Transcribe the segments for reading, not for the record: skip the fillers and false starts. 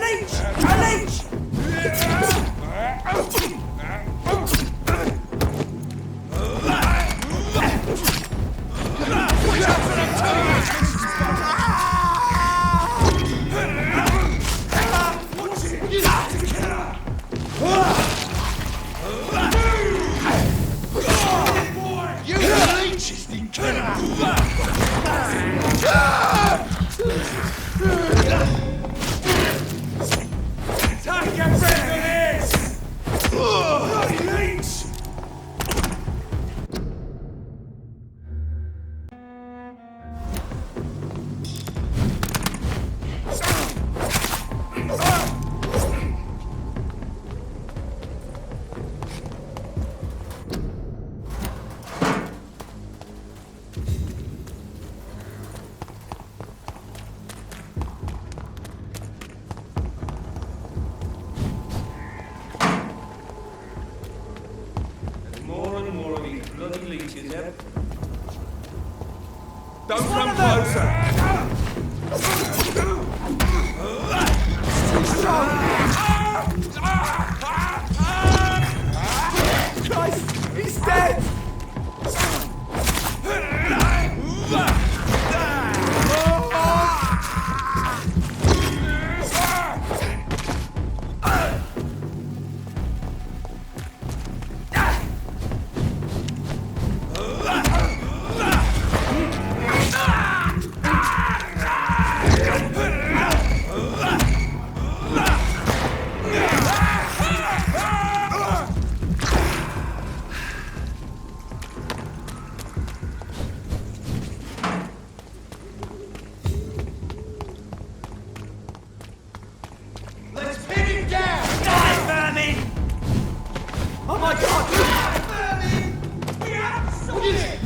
leech! A leech! Watch out for them too! You leech is the killer! Take your breath in this! Bloody leech! Don't come closer! Christ! He's dead! Oh my God! We have something!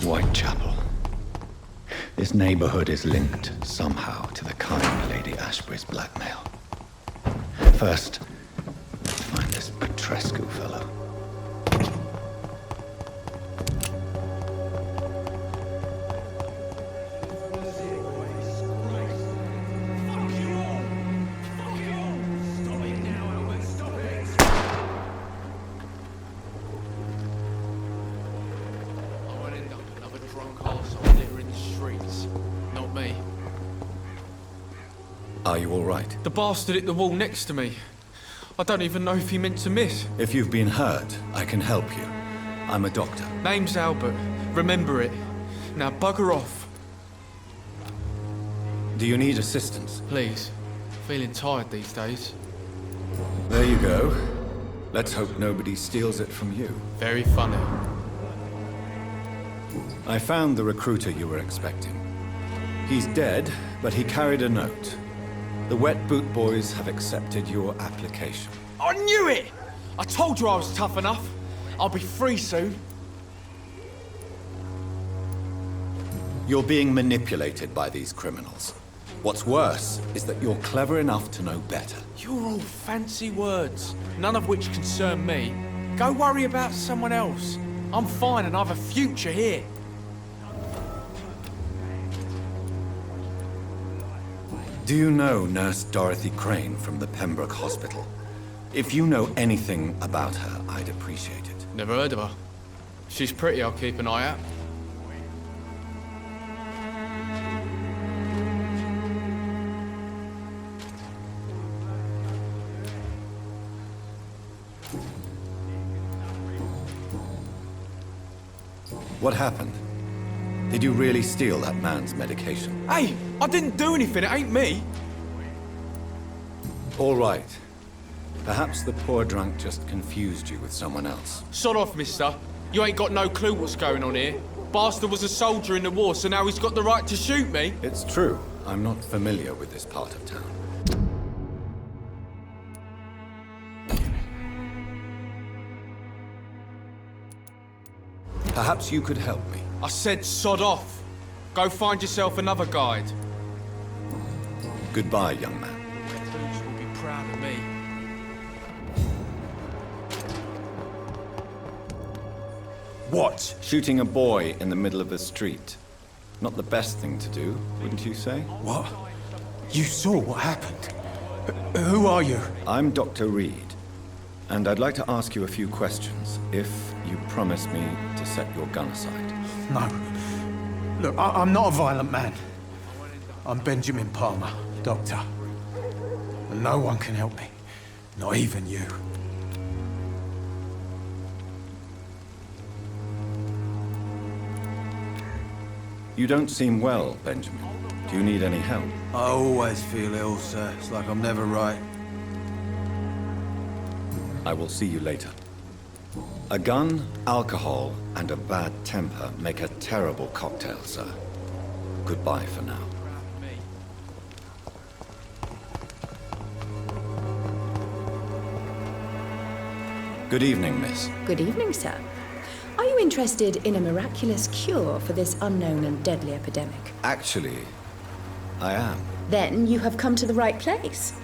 Whitechapel. This neighborhood is linked somehow to the kind Lady Ashbury's blackmail. First, let's find this Petrescu fellow. Are you all right? The bastard hit the wall next to me. I don't even know if he meant to miss. If you've been hurt, I can help you. I'm a doctor. Name's Albert. Remember it. Now bugger off. Do you need assistance? Please. Feeling tired these days. There you go. Let's hope nobody steals it from you. Very funny. I found the recruiter you were expecting. He's dead, but he carried a note. The Wet Boot Boys have accepted your application. I knew it! I told you I was tough enough. I'll be free soon. You're being manipulated by these criminals. What's worse is that you're clever enough to know better. You're all fancy words, none of which concern me. Go worry about someone else. I'm fine and I have a future here. Do you know Nurse Dorothy Crane from the Pembroke Hospital? If you know anything about her, I'd appreciate it. Never heard of her. She's pretty, I'll keep an eye out. What happened? Did you really steal that man's medication? Hey, I didn't do anything, it ain't me. All right. Perhaps the poor drunk just confused you with someone else. Sod off, mister. You ain't got no clue what's going on here. Bastard was a soldier in the war, so now he's got the right to shoot me. It's true. I'm not familiar with this part of town. Perhaps you could help me. I said sod off. Go find yourself another guide. Goodbye, young man. Who's will be proud of me. What? Shooting a boy in the middle of the street. Not the best thing to do, wouldn't you say? What? You saw what happened. Who are you? I'm Dr. Reed, and I'd like to ask you a few questions, if you promise me to set your gun aside. No. Look, I'm not a violent man. I'm Benjamin Palmer, doctor. And no one can help me. Not even you. You don't seem well, Benjamin. Do you need any help? I always feel ill, sir. It's like I'm never right. I will see you later. A gun, alcohol, and a bad temper make a terrible cocktail, sir. Goodbye for now. Good evening, miss. Good evening, sir. Are you interested in a miraculous cure for this unknown and deadly epidemic? Actually, I am. Then you have come to the right place.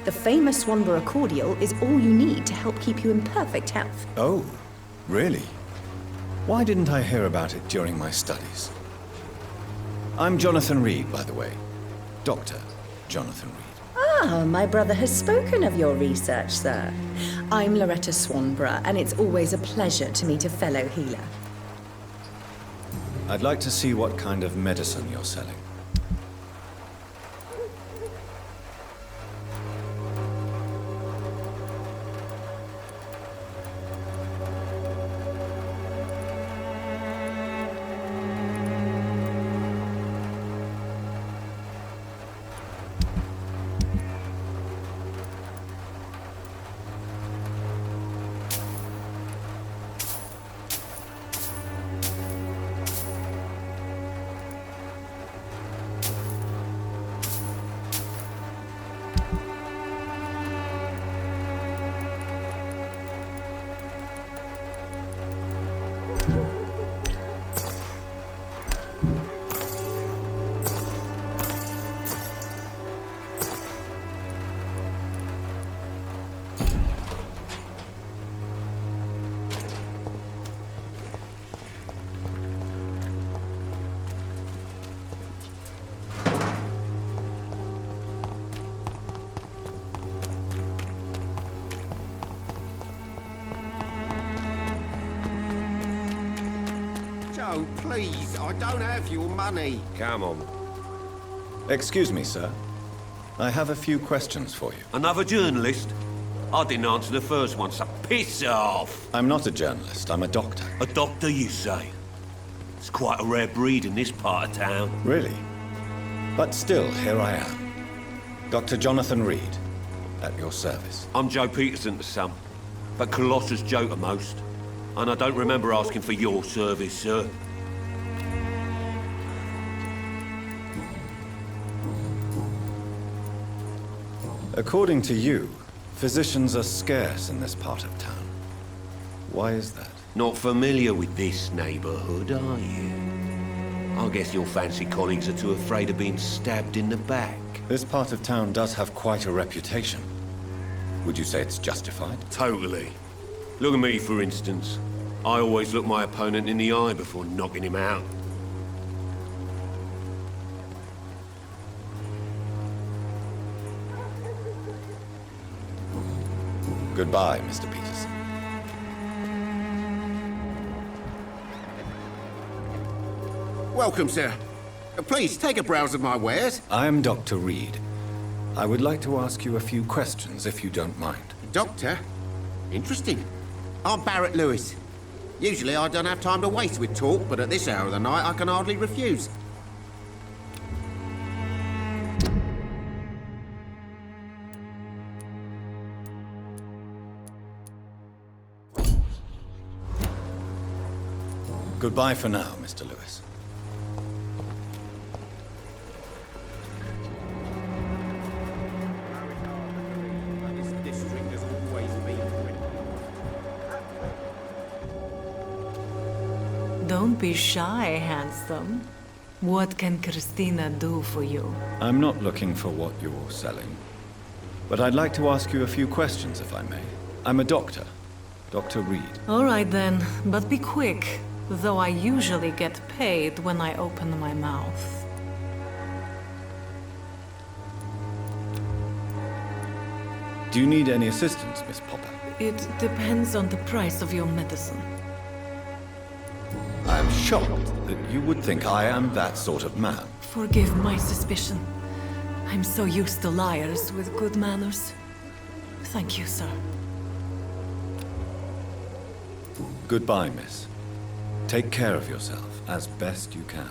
The famous Swanborough cordial is all you need to help keep you in perfect health. Oh, really? Why didn't I hear about it during my studies? I'm Jonathan Reed, by the way. Dr. Jonathan Reed. Ah, my brother has spoken of your research, sir. I'm Loretta Swanborough, and it's always a pleasure to meet a fellow healer. I'd like to see what kind of medicine you're selling. Joe, please, I don't have your money. Come on. Excuse me, sir. I have a few questions for you. Another journalist? I didn't answer the first one, so piss off! I'm not a journalist, I'm a doctor. A doctor, you say? It's quite a rare breed in this part of town. Really? But still, here I am. Dr. Jonathan Reed, at your service. I'm Joe Peterson to some, but Colossus Joe to most. And I don't remember asking for your service, sir. According to you, physicians are scarce in this part of town. Why is that? Not familiar with this neighborhood, are you? I guess your fancy colleagues are too afraid of being stabbed in the back. This part of town does have quite a reputation. Would you say it's justified? Totally. Look at me, for instance. I always look my opponent in the eye before knocking him out. Goodbye, Mr. Peterson. Welcome, sir. Please, take a browse of my wares. I'm Dr. Reed. I would like to ask you a few questions, if you don't mind. Doctor? Interesting. I'm Barrett Lewis. Usually I don't have time to waste with talk, but at this hour of the night I can hardly refuse. Goodbye for now, Mr. Lewis. This district has always been Don't be shy, handsome. What can Christina do for you? I'm not looking for what you're selling, but I'd like to ask you a few questions, if I may. I'm a doctor, Dr. Reed. All right then, but be quick, though I usually get paid when I open my mouth. Do you need any assistance, Miss Popper? It depends on the price of your medicine. I am shocked that you would think I am that sort of man. Forgive my suspicion. I'm so used to liars with good manners. Thank you, sir. Goodbye, miss. Take care of yourself as best you can.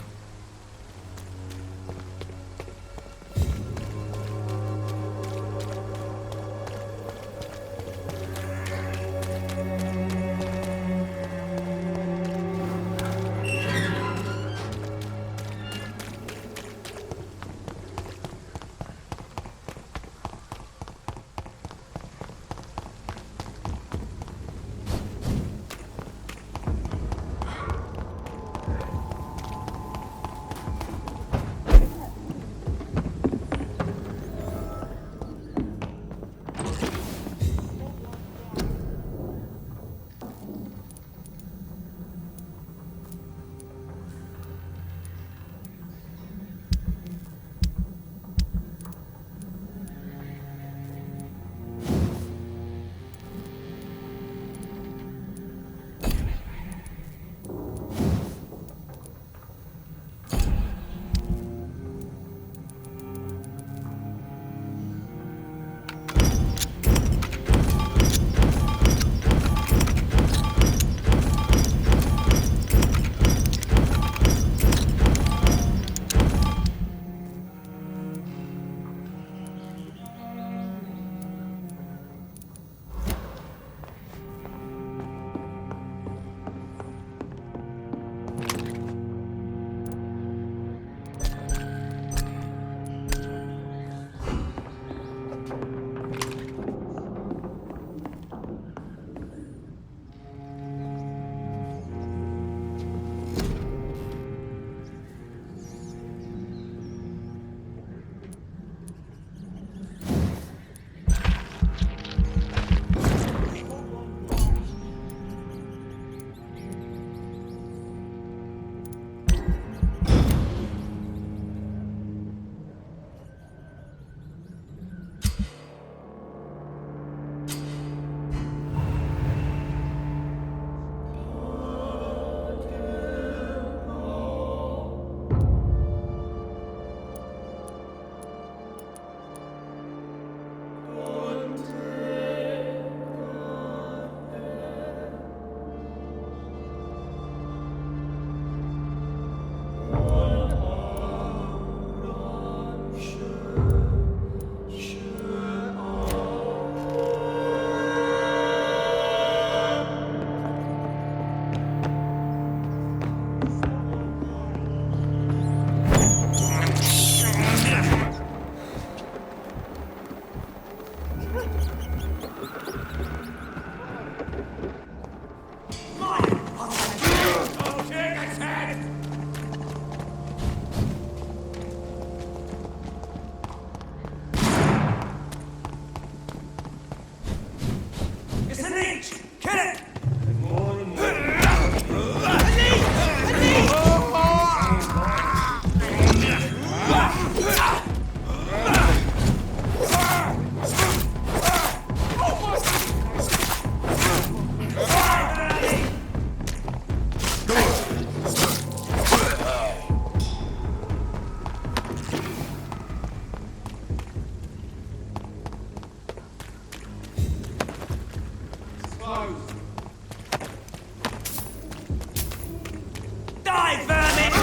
Die, vermin!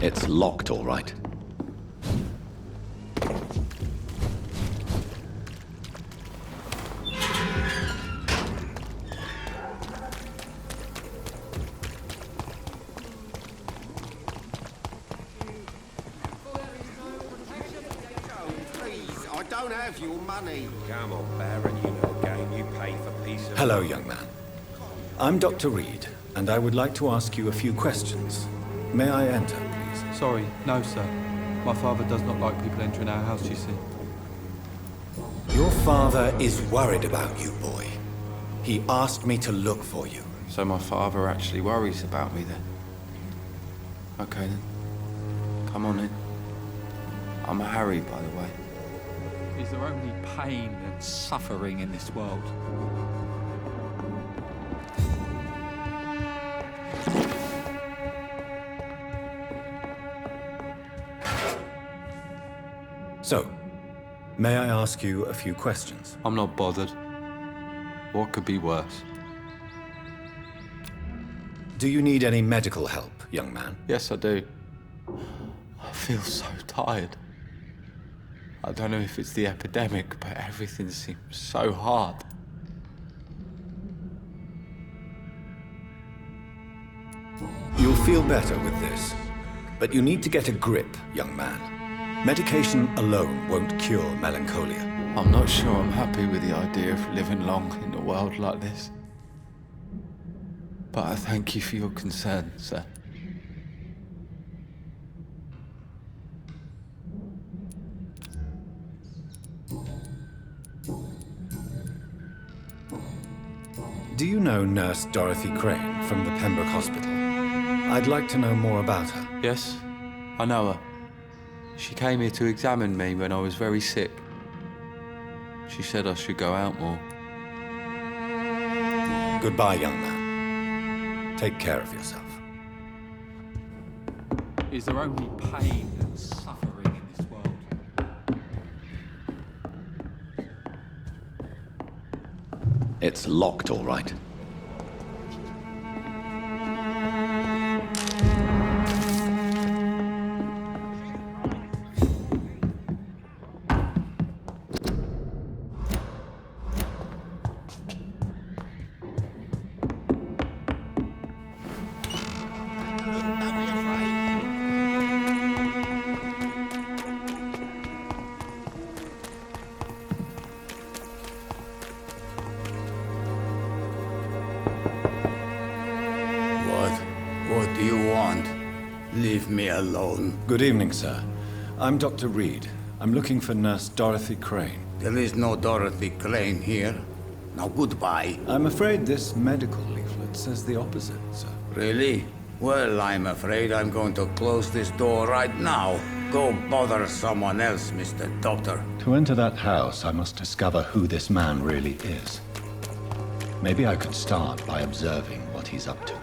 It's locked, all right. Please, I don't have your money. Come on, Baron, you know game. You pay for peace of... Hello, young man. I'm Dr. Reed, and I would like to ask you a few questions. May I enter, please? Sorry, no, sir. My father does not like people entering our house, you see. Your father is worried about you, boy. He asked me to look for you. So my father actually worries about me then? Okay then. Come on in. I'm Harry, by the way. Is there only pain and suffering in this world? So, may I ask you a few questions? I'm not bothered. What could be worse? Do you need any medical help, young man? Yes, I do. I feel so tired. I don't know if it's the epidemic, but everything seems so hard. You'll feel better with this, but you need to get a grip, young man. Medication alone won't cure melancholia. I'm not sure I'm happy with the idea of living long in a world like this. But I thank you for your concern, sir. Do you know Nurse Dorothy Crane from the Pembroke Hospital? I'd like to know more about her. Yes, I know her. She came here to examine me when I was very sick. She said I should go out more. Goodbye, young man. Take care of yourself. Is there only pain and suffering in this world? It's locked, all right. What do you want? Leave me alone. Good evening, sir. I'm Dr. Reed. I'm looking for Nurse Dorothy Crane. There is no Dorothy Crane here. Now goodbye. I'm afraid this medical leaflet says the opposite, sir. Really? Well, I'm afraid I'm going to close this door right now. Go bother someone else, Mr. Doctor. To enter that house, I must discover who this man really is. Maybe I could start by observing what he's up to.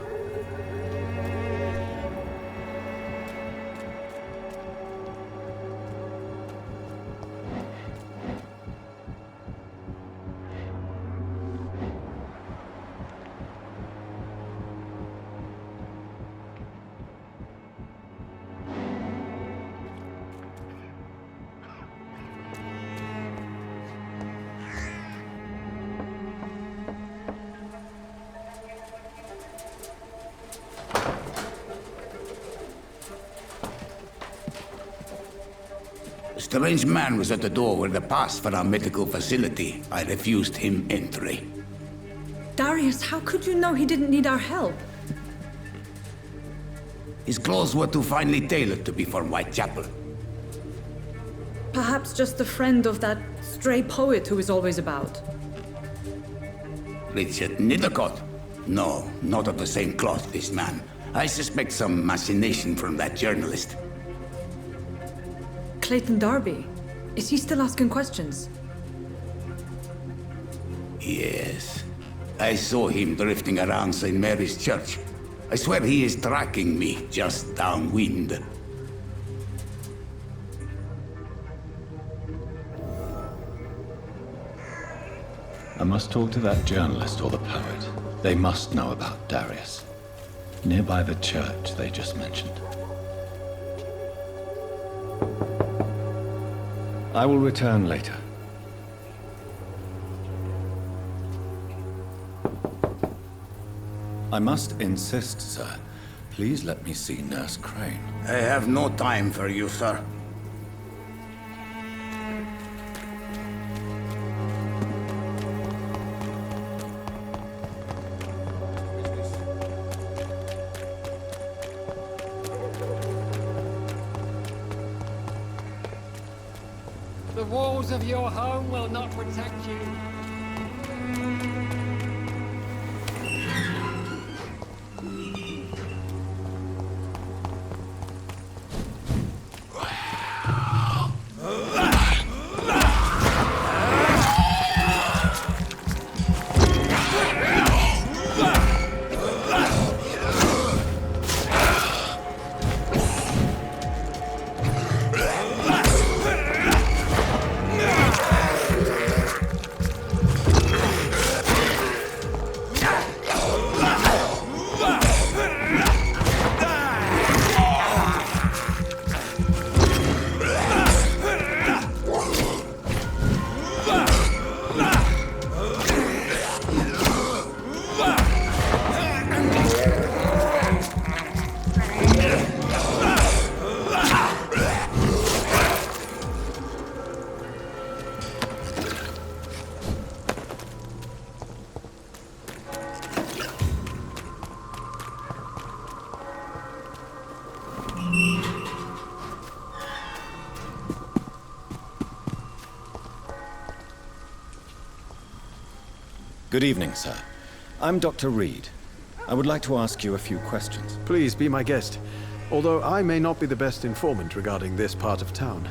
A strange man was at the door with a pass for our medical facility. I refused him entry. Darius, how could you know he didn't need our help? His clothes were too finely tailored to be from Whitechapel. Perhaps just a friend of that stray poet who is always about. Richard Nethercott? No, not of the same cloth, this man. I suspect some machination from that journalist. Clayton Darby. Is he still asking questions? Yes. I saw him drifting around St. Mary's Church. I swear he is tracking me just downwind. I must talk to that journalist or the poet. They must know about Darius. Nearby the church they just mentioned. I will return later. I must insist, sir. Please let me see Nurse Crane. I have no time for you, sir. The walls of your home will not protect you. Good evening, sir. I'm Dr. Reed. I would like to ask you a few questions. Please be my guest. Although I may not be the best informant regarding this part of town,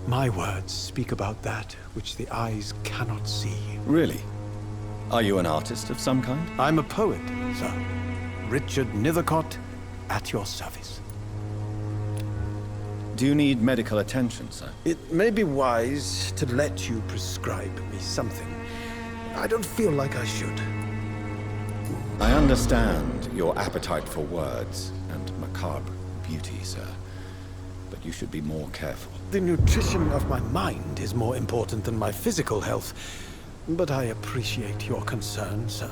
my words speak about that which the eyes cannot see. Really? Are you an artist of some kind? I'm a poet, sir. Richard Nethercott, at your service. Do you need medical attention, sir? It may be wise to let you prescribe me something. I don't feel like I should. I understand your appetite for words and macabre beauty, sir. But you should be more careful. The nutrition of my mind is more important than my physical health. But I appreciate your concern, sir.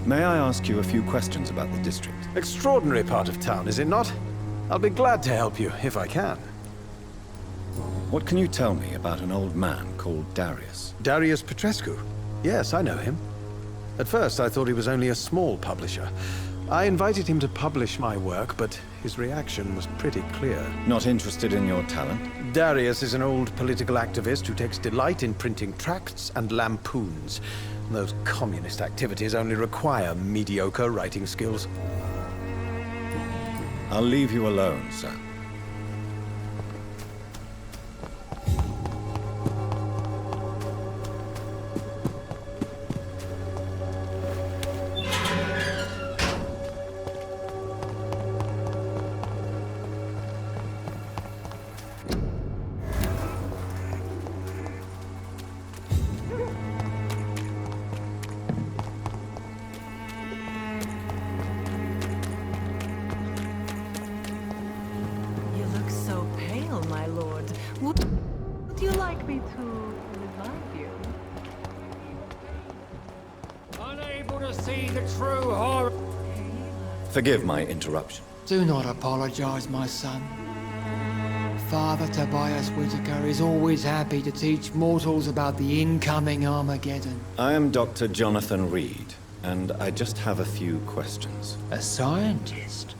May I ask you a few questions about the district? Extraordinary part of town, is it not? I'll be glad to help you, if I can. What can you tell me about an old man called Darius? Darius Petrescu? Yes, I know him. At first, I thought he was only a small publisher. I invited him to publish my work, but his reaction was pretty clear. Not interested in your talent? Darius is an old political activist who takes delight in printing tracts and lampoons. Those communist activities only require mediocre writing skills. I'll leave you alone, sir. Would you like me to revive you? Unable to see the true horror. Forgive my interruption. Do not apologize, my son. Father Tobias Whitaker is always happy to teach mortals about the incoming Armageddon. I am Dr. Jonathan Reed, and I just have a few questions. A scientist?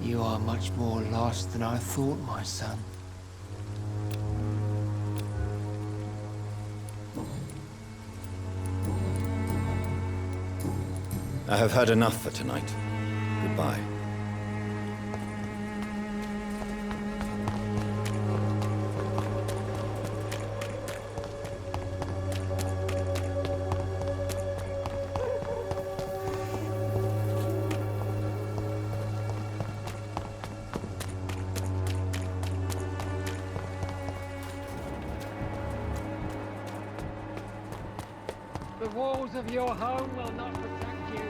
You are much more lost than I thought, my son. I have had enough for tonight. Goodbye. The walls of your home will not protect you.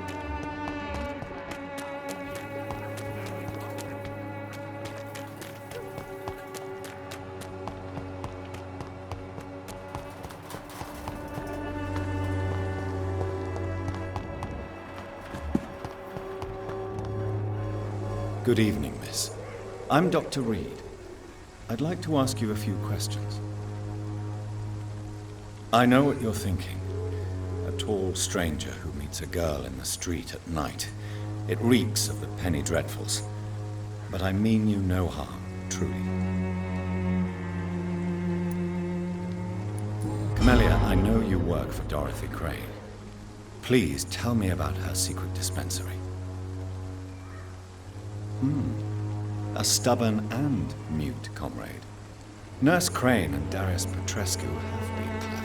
Good evening, miss. I'm Dr. Reed. I'd like to ask you a few questions. I know what you're thinking. A tall stranger who meets a girl in the street at night. It reeks of the penny dreadfuls. But I mean you no harm, truly. Camellia, I know you work for Dorothy Crane. Please tell me about her secret dispensary. A stubborn and mute comrade. Nurse Crane and Darius Petrescu have been clever.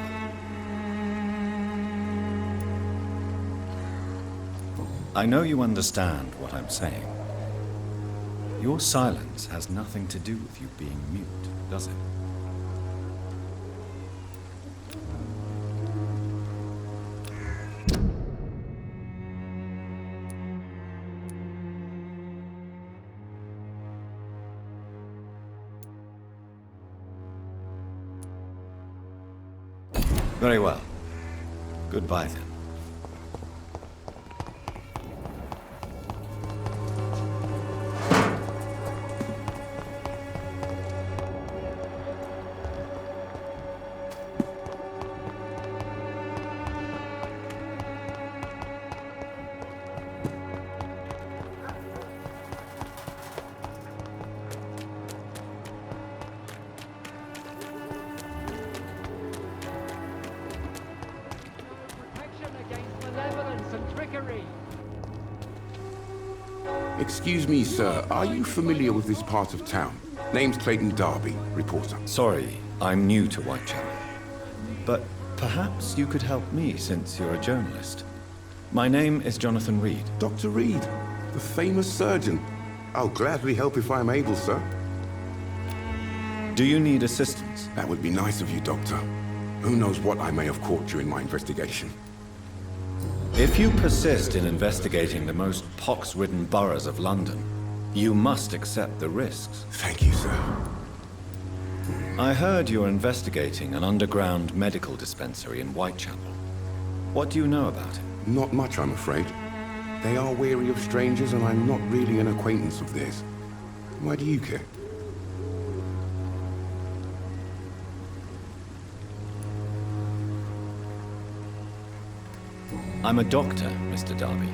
I know you understand what I'm saying. Your silence has nothing to do with you being mute, does it? Very well. Goodbye, then. Excuse me, sir. Are you familiar with this part of town? Name's Clayton Darby, reporter. Sorry, I'm new to Whitechapel. But perhaps you could help me since you're a journalist. My name is Jonathan Reed. Dr. Reed, the famous surgeon. I'll gladly help if I'm able, sir. Do you need assistance? That would be nice of you, Doctor. Who knows what I may have caught during my investigation. If you persist in investigating the most pox-ridden boroughs of London, you must accept the risks. Thank you, sir. I heard you're investigating an underground medical dispensary in Whitechapel. What do you know about it? Not much, I'm afraid. They are wary of strangers, and I'm not really an acquaintance of theirs. Why do you care? I'm a doctor, Mr. Darby.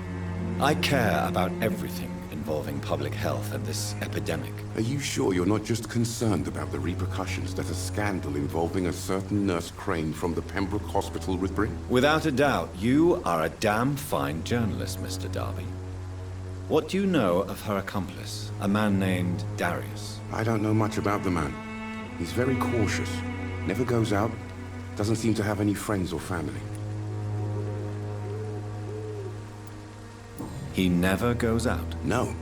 I care about everything involving public health and this epidemic. Are you sure you're not just concerned about the repercussions that a scandal involving a certain Nurse Crane from the Pembroke Hospital would bring? Without a doubt, you are a damn fine journalist, Mr. Darby. What do you know of her accomplice, a man named Darius? I don't know much about the man. He's very cautious, never goes out, doesn't seem to have any friends or family. He never goes out? No.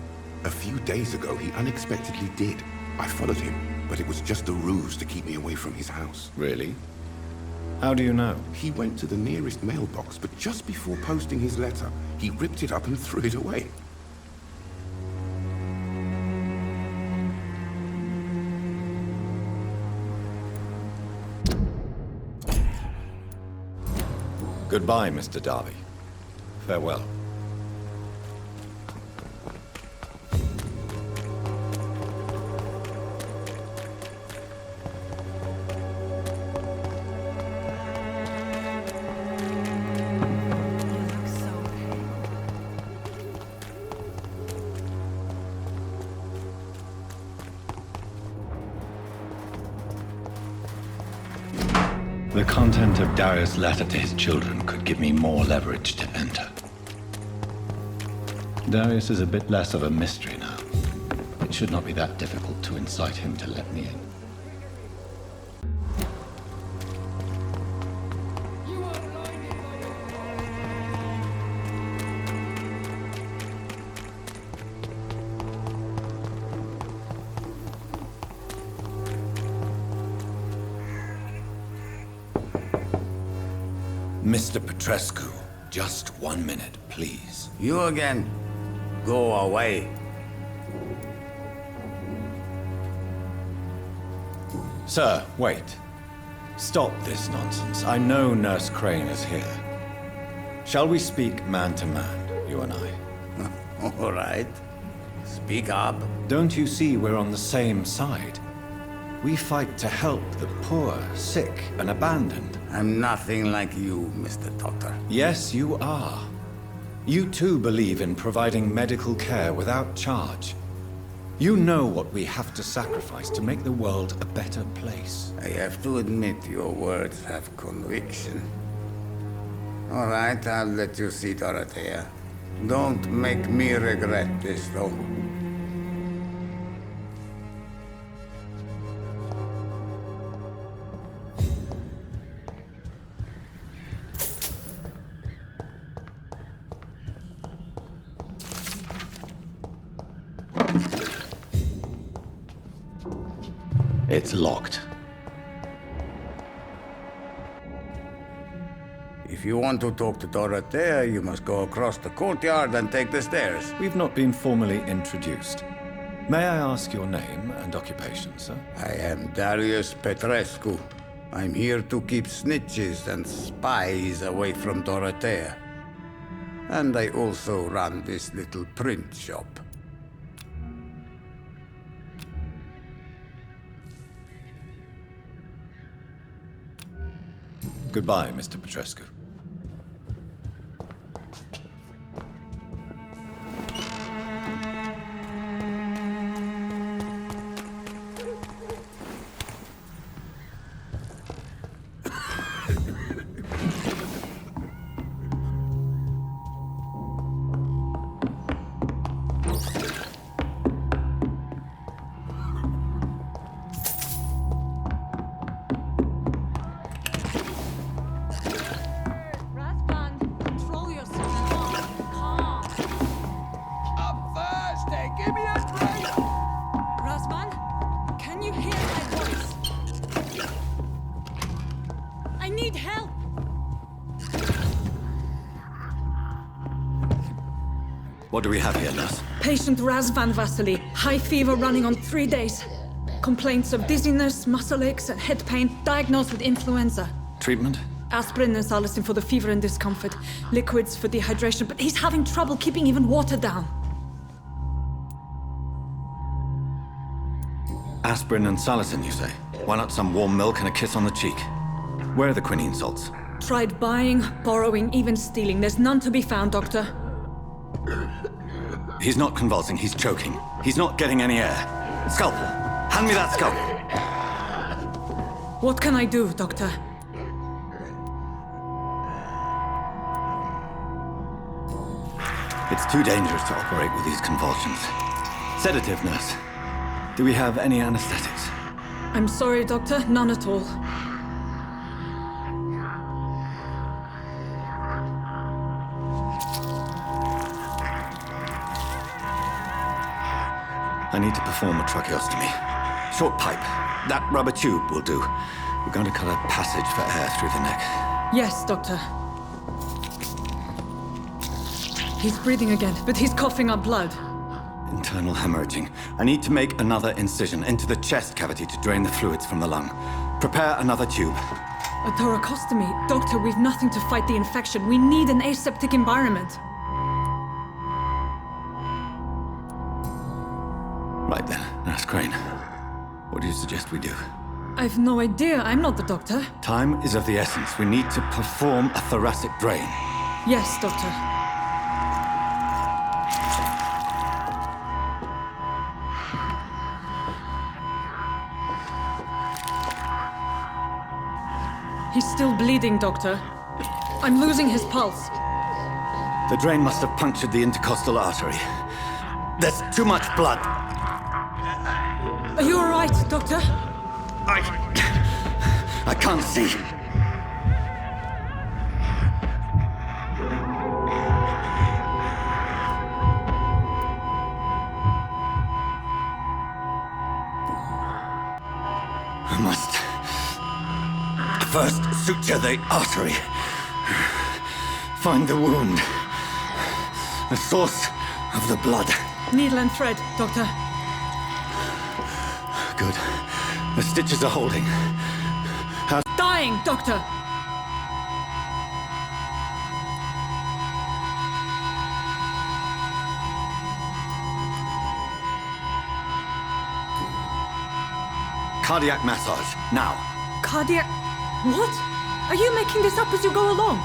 A few days ago, he unexpectedly did. I followed him, but it was just a ruse to keep me away from his house. Really? How do you know? He went to the nearest mailbox, but just before posting his letter, he ripped it up and threw it away. Goodbye, Mr. Darby. Farewell. The content of Darius' letter to his children could give me more leverage to enter. Darius is a bit less of a mystery now. It should not be that difficult to incite him to let me in. Mr. Petrescu, just 1 minute, please. You again? Go away. Sir, wait. Stop this nonsense. I know Nurse Crane is here. Shall we speak man to man, you and I? All right. Speak up. Don't you see we're on the same side? We fight to help the poor, sick, and abandoned. I'm nothing like you, Mr. Doctor. Yes, you are. You too believe in providing medical care without charge. You know what we have to sacrifice to make the world a better place. I have to admit your words have conviction. All right, I'll let you see Dorothea. Don't make me regret this, though. It's locked. If you want to talk to Dorothea, you must go across the courtyard and take the stairs. We've not been formally introduced. May I ask your name and occupation, sir? I am Darius Petrescu. I'm here to keep snitches and spies away from Dorothea. And I also run this little print shop. Goodbye, Mr. Petrescu. What do we have here, nurse? Patient Razvan Vasily. High fever running on 3 days. Complaints of dizziness, muscle aches, and head pain. Diagnosed with influenza. Treatment? Aspirin and salicin for the fever and discomfort. Liquids for dehydration, but he's having trouble keeping even water down. Aspirin and salicin, you say? Why not some warm milk and a kiss on the cheek? Where are the quinine salts? Tried buying, borrowing, even stealing. There's none to be found, Doctor. He's not convulsing, he's choking. He's not getting any air. Scalpel! Hand me that scalpel! What can I do, Doctor? It's too dangerous to operate with these convulsions. Sedative, nurse. Do we have any anesthetics? I'm sorry, Doctor. None at all. I need to perform a tracheostomy. Short pipe. That rubber tube will do. We're going to cut a passage for air through the neck. Yes, Doctor. He's breathing again, but he's coughing up blood. Internal hemorrhaging. I need to make another incision into the chest cavity to drain the fluids from the lung. Prepare another tube. A thoracostomy? Doctor, we've nothing to fight the infection. We need an aseptic environment. Right then, Nurse Crane. What do you suggest we do? I've no idea. I'm not the doctor. Time is of the essence. We need to perform a thoracic drain. Yes, Doctor. He's still bleeding, Doctor. I'm losing his pulse. The drain must have punctured the intercostal artery. There's too much blood. Are you all right, Doctor? I can't see. I must first suture the artery, Find the wound. The source of the blood. Needle and thread, Doctor. Good. The stitches are holding. Dying, Doctor! Cardiac massage, now. Cardiac... What? Are you making this up as you go along?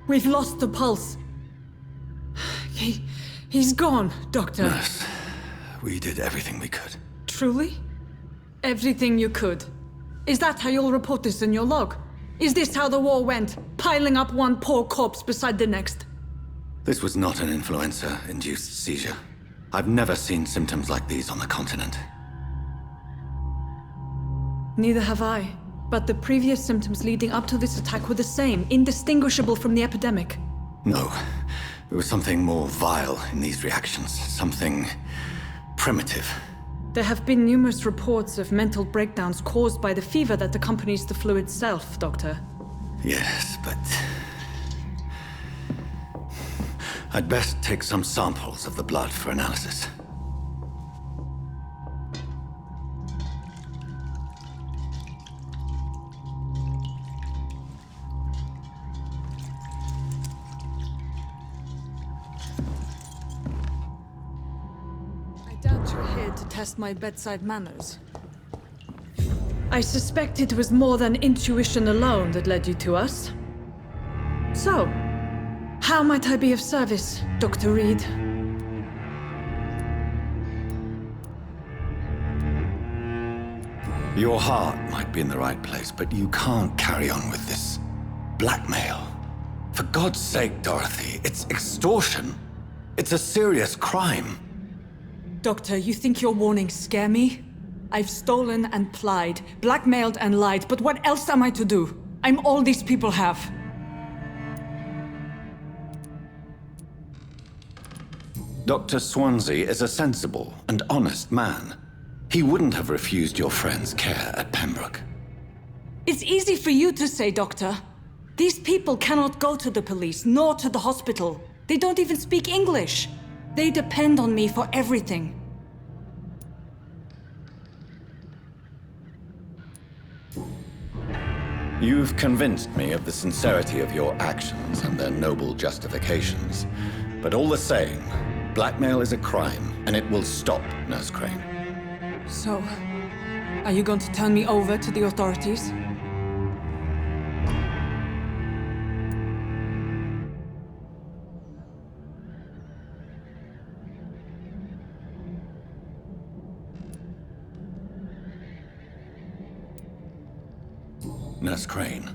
We've lost the pulse. He's gone, Doctor. Nurse, we did everything we could. Truly? Everything you could. Is that how you'll report this in your log? Is this how the war went? Piling up one poor corpse beside the next? This was not an influenza-induced seizure. I've never seen symptoms like these on the continent. Neither have I. But the previous symptoms leading up to this attack were the same, indistinguishable from the epidemic. No. There was something more vile in these reactions. Something primitive. There have been numerous reports of mental breakdowns caused by the fever that accompanies the flu itself, Doctor. Yes, but... I'd best take some samples of the blood for analysis. To test my bedside manners. I suspect it was more than intuition alone that led you to us. So, how might I be of service, Dr. Reed? Your heart might be in the right place, but you can't carry on with this blackmail. For God's sake, Dorothy, it's extortion. It's a serious crime. Doctor, you think your warnings scare me? I've stolen and plied, blackmailed and lied, but what else am I to do? I'm all these people have. Dr. Swansea is a sensible and honest man. He wouldn't have refused your friend's care at Pembroke. It's easy for you to say, Doctor. These people cannot go to the police, nor to the hospital. They don't even speak English. They depend on me for everything. You've convinced me of the sincerity of your actions and their noble justifications. But all the same, blackmail is a crime, and it will stop, Nurse Crane. So, are you going to turn me over to the authorities? Nurse Crane,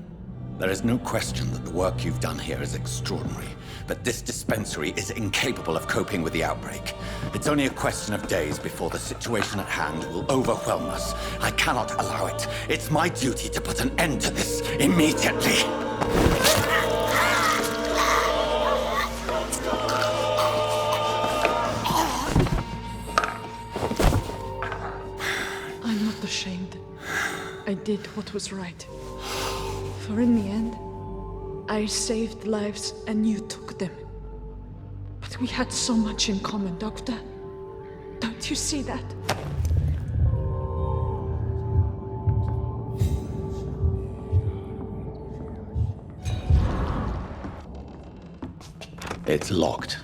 there is no question that the work you've done here is extraordinary, but this dispensary is incapable of coping with the outbreak. It's only a question of days before the situation at hand will overwhelm us. I cannot allow it. It's my duty to put an end to this immediately. I'm not ashamed. I did what was right. For in the end, I saved lives and you took them. But we had so much in common, Doctor. Don't you see that? It's locked.